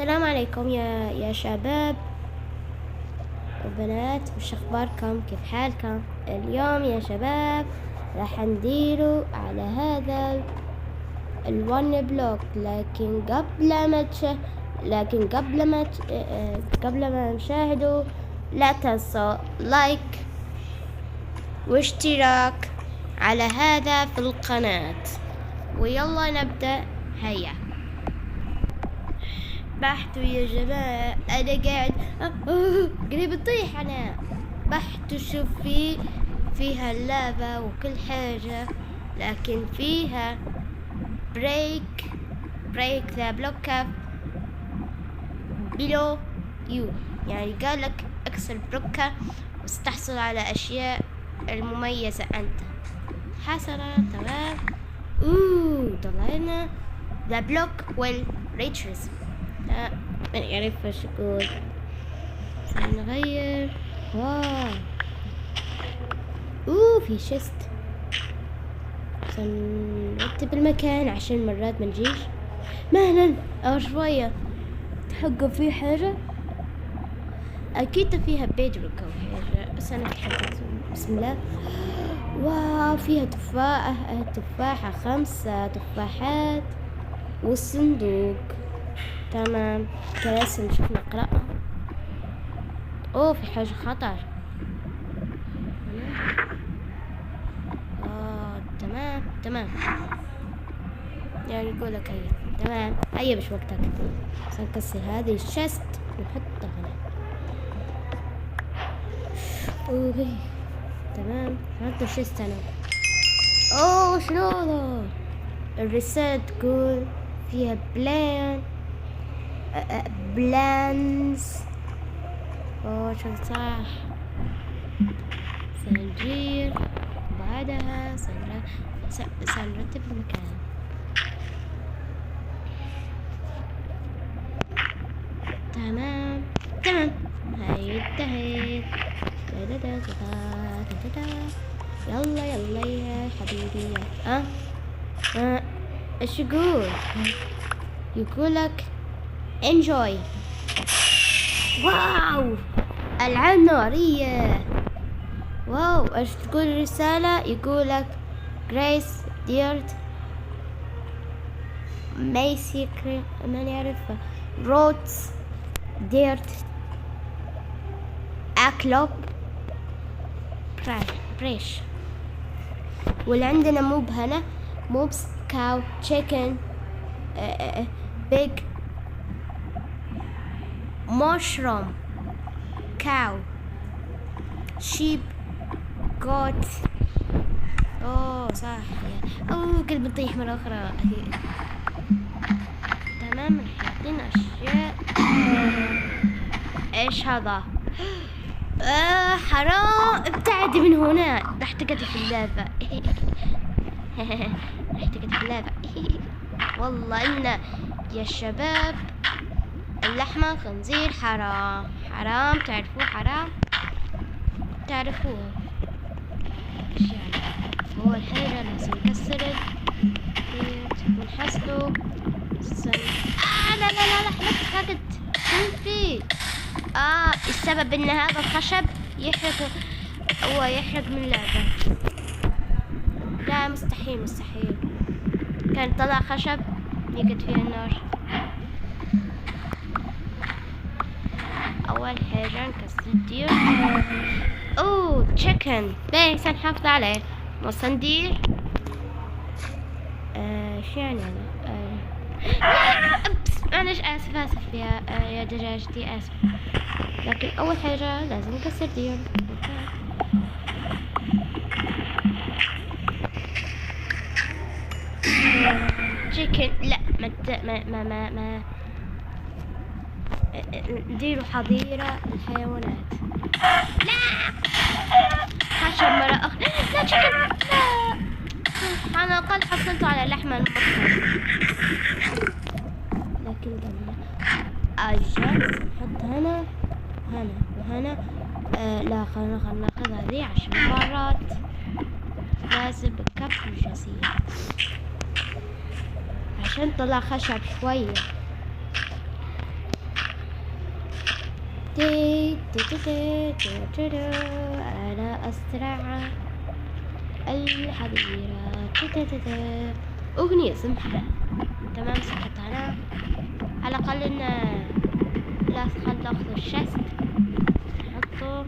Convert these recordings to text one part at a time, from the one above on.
السلام عليكم يا شباب وبنات، وش اخباركم؟ كيف حالكم اليوم يا شباب؟ راح نديروا على هذا الون بلوك، لكن قبل ما نشاهدوا لا تنسوا لايك واشتراك على هذا في القناة، ويلا نبدأ. هيا بحثوا يا جماعة، أنا قاعد قريب تطيح. أنا بحثوا شوف فيها اللعبة وكل حاجة، لكن فيها break the block up below you، يعني قالك اكسر البلوكة وستحصل على أشياء المميزة أنت حسنا. تمام. طلعنا the block will reaches. ما يعرف ايش يقول. سنغير. واو في شست. سنرتب المكان عشان مرات ما نجيش مهلا او شوية تحقق فيه حاجة. اكيد فيها بيدروك او حاجة، بس انا تحققت. بسم الله. واو فيها تفاحة 5 تفاحات والصندوق. تمام. كراسي نشوف نقرأها. في حاجة خطر. تمام يعني يقولك هيا. تمام هيا مش وقتك. سنكسر هذه الشست ونحطها هنا. تمام حطوا الشست هنا. شنو هذا؟ الرسالة تقول فيها بلانز. شو صح. سنجير بعدها سنرتب المكان. تمام هاي انتهت. يلا يا حبيبي. ايش يقولك enjoy. واو ألعاب نارية. واو ايش تقول الرسالة؟ يقولك جريس ديرت ميسي ما نعرفها روتس ديرت اكلوب بريش. واللي عندنا موب هنا موبس كاو تشيكن بيج مشروم كاو شيب جوت. صح. قلب بتطيح مرة أخرى. تمام حاطين أشياء. إيش هذا؟ حرام ابتعدي من هنا. راح تقعدي في اللعبة. والله إن يا شباب اللحمة خنزير حرام تعرفوه. تعرفوه يعني. أول حاجة لازم نكسره ونحصله. لا حرقت. شو فيه؟ السبب إن هذا الخشب يحرق من اللعبة. لا مستحيل كان طلع خشب يقد فيه النار. أول حاجة نكسر الدير. تشيكن ليه سنحافظ عليه. وصندير شو يعني معلش آسف يا دجاجتي آسف. لكن أول حاجة لازم نكسر دير. تشيكن لا ما نديروا حظيرة الحيوانات. لا خشب مرة أخرى. لا تشيكن لا. على الأقل حصلت على لحمة المطهى. لكن الجاز نحط هنا وهنا. لا خلنا ناخذ هذه عشان مرات لازم بكف الجزيرة عشان طلع خشب شوية. أنا أسرع الحظيرة. أغنية سمحة. تمام سمحتها أنا. على الأقل إنه لا ناخذ الشست نحطه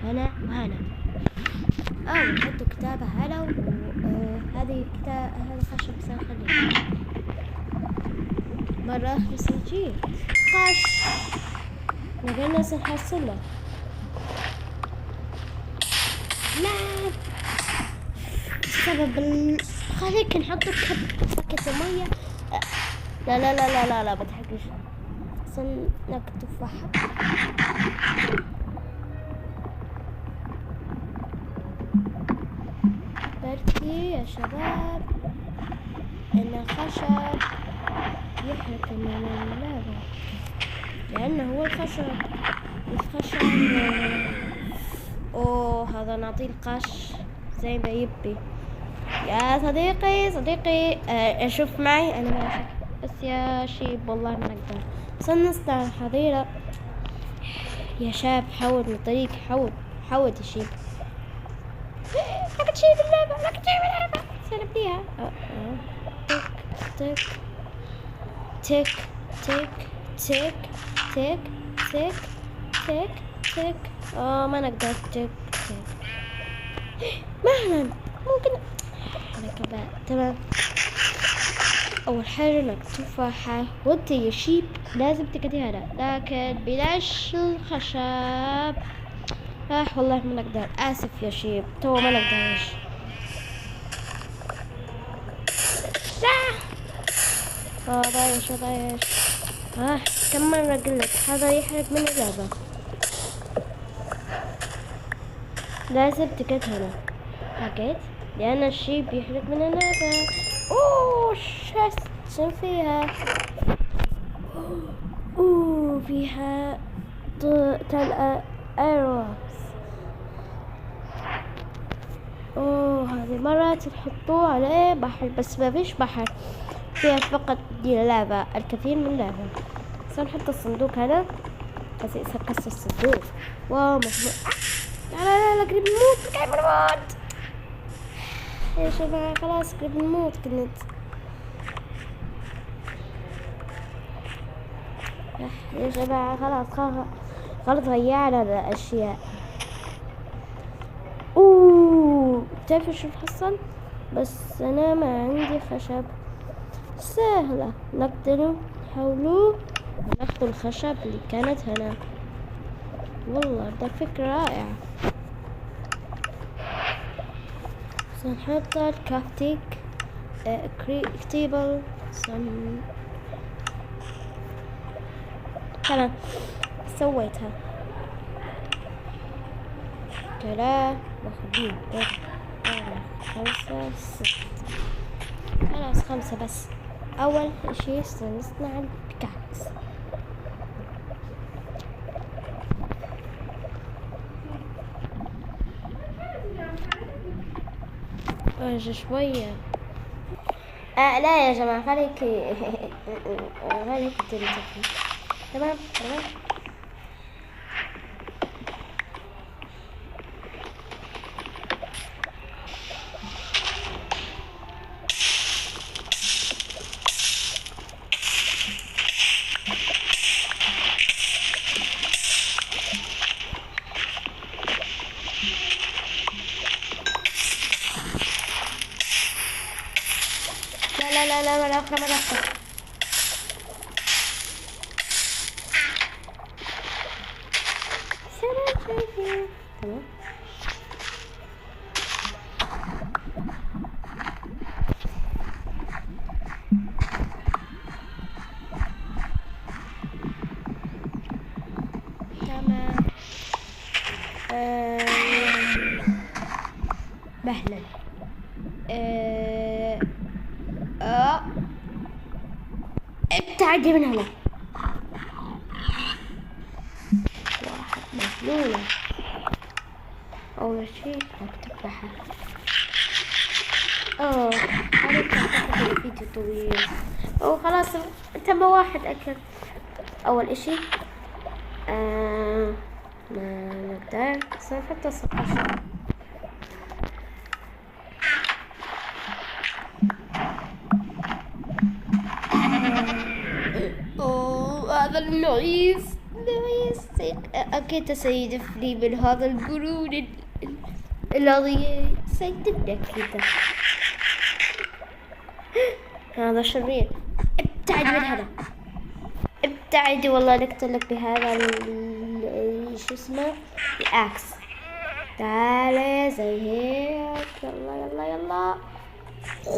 هنا وهنا. نحط كتابة هنا وهذه كتاب هذا خشب سنخليه. مرة بس نجيب قش نقلنا سنحصله. لا بسبب خليك نحط بكة مية. لا لا لا لا لا لا بتحقش عشان ناكل تفاحة. بركي يا شباب إن الخشب يحرق من اللعبة لأنه هو الخشب هذا نعطيه القش زي ما يبي. يا صديقي شوف معي أنا ما أشوف بس يا شيب والله ما نقدر نصنع الحظيرة يا شاب. حاول من طريق حاول تشيب. لا تشيب اللعبة سلب فيها. تك تك تك تك تك تك تك تك ما نقدر تك مهلا ممكن على كبار. تمام أول حاجة ناكل تفاحة وانت يا شيب لازم تكديها لكن بلاش الخشب. والله ما نقدر. آسف يا شيب تو ما نقدرش. ضايش كم مرة قلت هذا يحرق من اللعبة. لازم تكت هنا حكيت لأن الشيب يحرق من اللعبة. شو فيها؟ فيها تلقى ايروس. هذه مرة تحطوه عليه بحر بس ما فيش بحر فيها فقط دي لعبة الكثير من لعبة. سنحط الصندوق هنا بس يسكس الصندوق. واو مجموع. لا قريب نموت يا شباب خلاص قريب نموت كنت. يا شباب خلاص ضيعنا الأشياء. تعرفوا شو حصل؟ بس أنا ما عندي خشب. سهلة نقدر نحاولوا ناخذ الخشب اللي كانت هنا. والله ده فكرة رائعة. سنحط الكافتيك كتيبل تمام سويتها. 3 واخدين 5 6 خلاص 5 بس. أول شيء سنصنع البيكاكس. شوية لا يا جماعة خليك تنتهي. تمام لا مرة أخرى تمام. مهلا ابتعدي من هنا. واحد مجنونة. أول شيء أكتب لها هذا الفيديو طويل. خلاص تم واحد أكل أول إشي ما نقدر، بس نحط 16. أوه هذا اللعيس أكيد سيدفني من هذا القرون الذي سيدفني كذا. هذا شرير، ابتعد من هذا، ابتعد والله نقتلك بهذا شو اسمه الأكس. تعالي زي هيك، يلا يلا يلا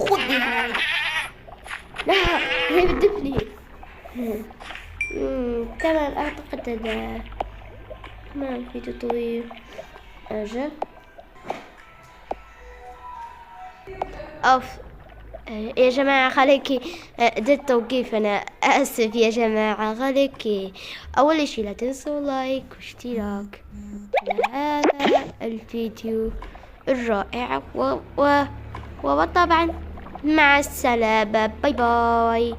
خذي هاي. لا هي بتدفني. تمام أعتقد أن ما في تطوير. أجل أوف يا جماعة خليكي ده التوقيف، أنا آسف يا جماعة خليكي. أول شي لا تنسوا لايك واشتراك لهذا الفيديو الرائع وطبعا مع السلامة، باي باي.